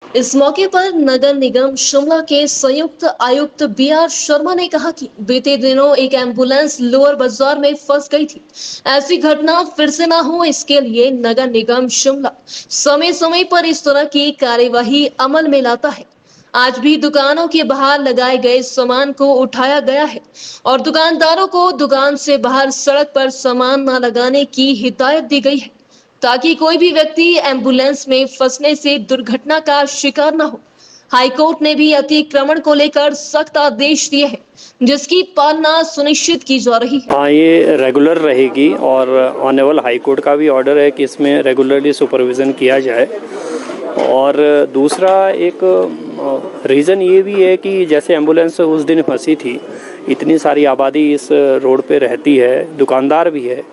इस मौके पर नगर निगम शिमला के संयुक्त आयुक्त बी.आर. शर्मा ने कहा कि बीते दिनों एक एम्बुलेंस लोअर बाजार में फंस गई थी। ऐसी घटना फिर से ना हो, इसके लिए नगर निगम शिमला समय समय पर इस तरह की कार्यवाही अमल में लाता है। आज भी दुकानों के बाहर लगाए गए सामान को उठाया गया है और दुकानदारों को दुकान से बाहर सड़क पर सामान न लगाने की हिदायत दी गई है, ताकि कोई भी व्यक्ति एम्बुलेंस में फंसने से दुर्घटना का शिकार न हो। हाईकोर्ट ने भी अतिक्रमण को लेकर सख्त आदेश दिए हैं, जिसकी पालना सुनिश्चित की जा रही है। हाँ, ये रेगुलर रहेगी और ऑनरेबल हाईकोर्ट का भी ऑर्डर है कि इसमें रेगुलरली सुपरविज़न किया जाए। और दूसरा एक रीज़न ये भी है कि जैसे एम्बुलेंस उस दिन फंसी थी, इतनी सारी आबादी इस रोड पे रहती है, दुकानदार भी है,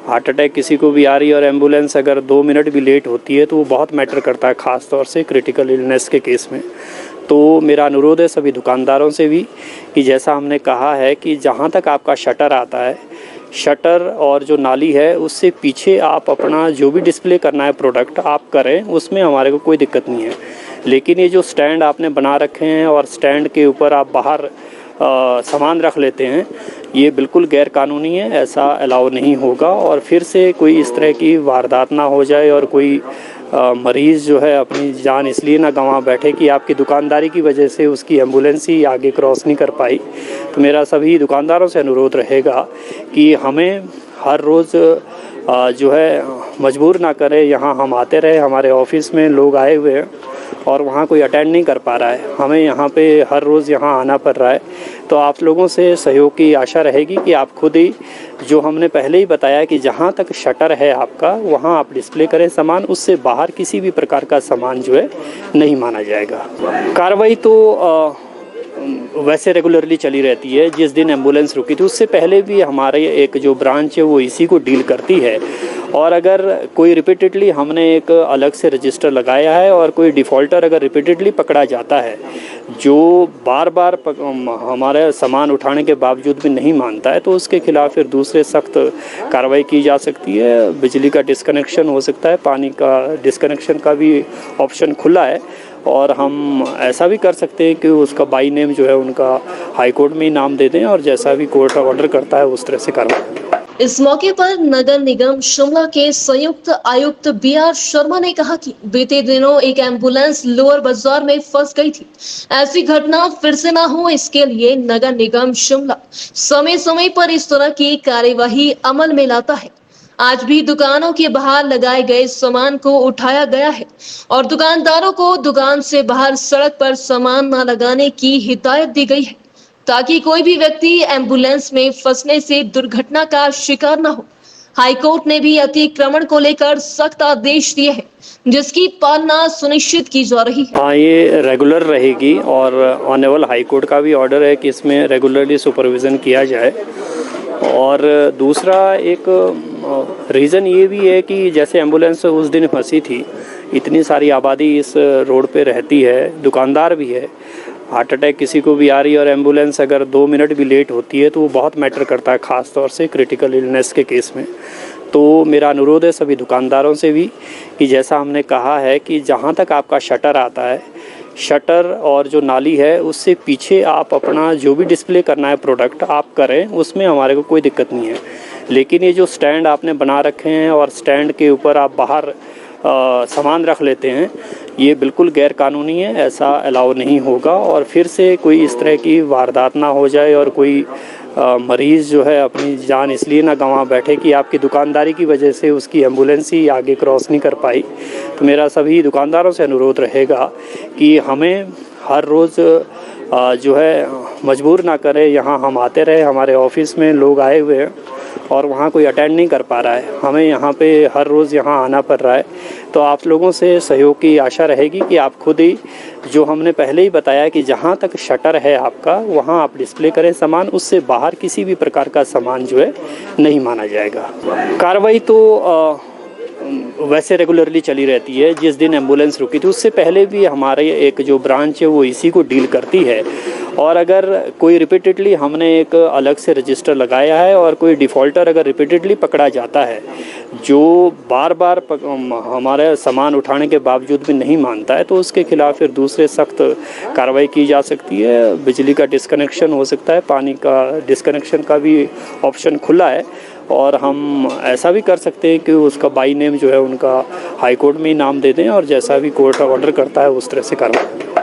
हार्ट अटैक किसी को भी आ रही है और एम्बुलेंस अगर 2 मिनट भी लेट होती है तो वो बहुत मैटर करता है, ख़ास तौर से क्रिटिकल इलनेस के केस में। तो मेरा अनुरोध है सभी दुकानदारों से भी कि जैसा हमने कहा है कि जहाँ तक आपका शटर आता है, शटर और जो नाली है उससे पीछे आप अपना जो भी डिस्प्ले करना है प्रोडक्ट आप करें, उसमें हमारे को कोई दिक्कत नहीं है। लेकिन ये जो स्टैंड आपने बना रखे हैं और स्टैंड के ऊपर आप बाहर सामान रख लेते हैं, ये बिल्कुल गैर कानूनी है, ऐसा अलाउ नहीं होगा। और फिर से कोई इस तरह की वारदात ना हो जाए और कोई मरीज़ जो है अपनी जान इसलिए ना गंवा बैठे कि आपकी दुकानदारी की वजह से उसकी एम्बुलेंस ही आगे क्रॉस नहीं कर पाई। तो मेरा सभी दुकानदारों से अनुरोध रहेगा कि हमें हर रोज़ जो है मजबूर ना करें। यहाँ हम आते रहे, हमारे ऑफिस में लोग आए हुए हैं और वहाँ कोई अटेंड नहीं कर पा रहा है, हमें यहाँ पे हर रोज़ यहाँ आना पड़ रहा है। तो आप लोगों से सहयोग की आशा रहेगी कि आप खुद ही, जो हमने पहले ही बताया कि जहाँ तक शटर है आपका वहाँ आप डिस्प्ले करें सामान, उससे बाहर किसी भी प्रकार का सामान जो है नहीं माना जाएगा। कार्रवाई तो वैसे रेगुलरली चली रहती है। जिस दिन एम्बुलेंस रुकी थी उससे पहले भी हमारे एक जो ब्रांच है वो इसी को डील करती है। और अगर कोई रिपीटेडली, हमने एक अलग से रजिस्टर लगाया है, और कोई डिफ़ॉल्टर अगर रिपीटेडली पकड़ा जाता है जो बार बार हमारे सामान उठाने के बावजूद भी नहीं मानता है, तो उसके खिलाफ फिर दूसरे सख्त कार्रवाई की जा सकती है। बिजली का डिस्कनेक्शन हो सकता है, पानी का डिस्कनेक्शन का भी ऑप्शन खुला है। और हम ऐसा भी कर सकते हैं कि उसका बाई नेम जो है उनका हाई कोर्ट में ही नाम दे दें और जैसा भी कोर्ट ऑर्डर करता है उस तरह से कार्रवाई। इस मौके पर नगर निगम शिमला के संयुक्त आयुक्त बी.आर. शर्मा ने कहा कि बीते दिनों एक एम्बुलेंस लोअर बाजार में फंस गई थी। ऐसी घटना फिर से ना हो, इसके लिए नगर निगम शिमला समय समय पर इस तरह की कार्यवाही अमल में लाता है। आज भी दुकानों के बाहर लगाए गए सामान को उठाया गया है और दुकानदारों को दुकान से बाहर सड़क पर सामान न लगाने की हिदायत दी गई है, ताकि कोई भी व्यक्ति एम्बुलेंस में फंसने से दुर्घटना का शिकार न हो। हाईकोर्ट ने भी अतिक्रमण को लेकर सख्त आदेश दिए हैं, जिसकी पालना सुनिश्चित की जा रही है। हाँ, ये रेगुलर रहेगी और ऑनरेबल हाईकोर्ट का भी ऑर्डर है कि इसमें रेगुलरली सुपरविज़न किया जाए। और दूसरा एक रीज़न ये भी है कि जैसे एम्बुलेंस उस दिन फंसी थी, इतनी सारी आबादी इस रोड पे रहती है, दुकानदार भी है, हार्ट अटैक किसी को भी आ रही है और एम्बुलेंस अगर 2 मिनट भी लेट होती है तो वो बहुत मैटर करता है, ख़ास तौर से क्रिटिकल इलनेस के केस में। तो मेरा अनुरोध है सभी दुकानदारों से भी कि जैसा हमने कहा है कि जहाँ तक आपका शटर आता है, शटर और जो नाली है उससे पीछे आप अपना जो भी डिस्प्ले करना है प्रोडक्ट आप करें, उसमें हमारे को कोई दिक्कत नहीं है। लेकिन ये जो स्टैंड आपने बना रखे हैं और स्टैंड के ऊपर आप बाहर सामान रख लेते हैं, ये बिल्कुल गैर कानूनी है, ऐसा अलाउ नहीं होगा। और फिर से कोई इस तरह की वारदात ना हो जाए और कोई मरीज़ जो है अपनी जान इसलिए ना गंवा बैठे कि आपकी दुकानदारी की वजह से उसकी एम्बुलेंस ही आगे क्रॉस नहीं कर पाई। तो मेरा सभी दुकानदारों से अनुरोध रहेगा कि हमें हर रोज़ जो है मजबूर ना करें। यहाँ हम आते रहे, हमारे ऑफिस में लोग आए हुए हैं और वहाँ कोई अटेंड नहीं कर पा रहा है, हमें यहाँ पे हर रोज़ यहाँ आना पड़ रहा है। तो आप लोगों से सहयोग की आशा रहेगी कि आप खुद ही, जो हमने पहले ही बताया कि जहाँ तक शटर है आपका वहाँ आप डिस्प्ले करें सामान, उससे बाहर किसी भी प्रकार का सामान जो है नहीं माना जाएगा। कार्रवाई तो वैसे रेगुलरली चली रहती है। जिस दिन एम्बुलेंस रुकी थी उससे पहले भी हमारे एक जो ब्रांच है वो इसी को डील करती है। और अगर कोई रिपीटेडली हमने एक अलग से रजिस्टर लगाया है और कोई डिफ़ॉल्टर अगर रिपीटेडली पकड़ा जाता है जो बार बार हमारे सामान उठाने के बावजूद भी नहीं मानता है, तो उसके खिलाफ फिर दूसरे सख्त कार्रवाई की जा सकती है। बिजली का डिस्कनेक्शन हो सकता है, पानी का डिस्कनेक्शन का भी ऑप्शन खुला है। और हम ऐसा भी कर सकते हैं कि उसका बाई नेम जो है उनका हाई कोर्ट में ही नाम दे दें और जैसा भी कोर्ट ऑर्डर करता है उस तरह से कार्रवाई।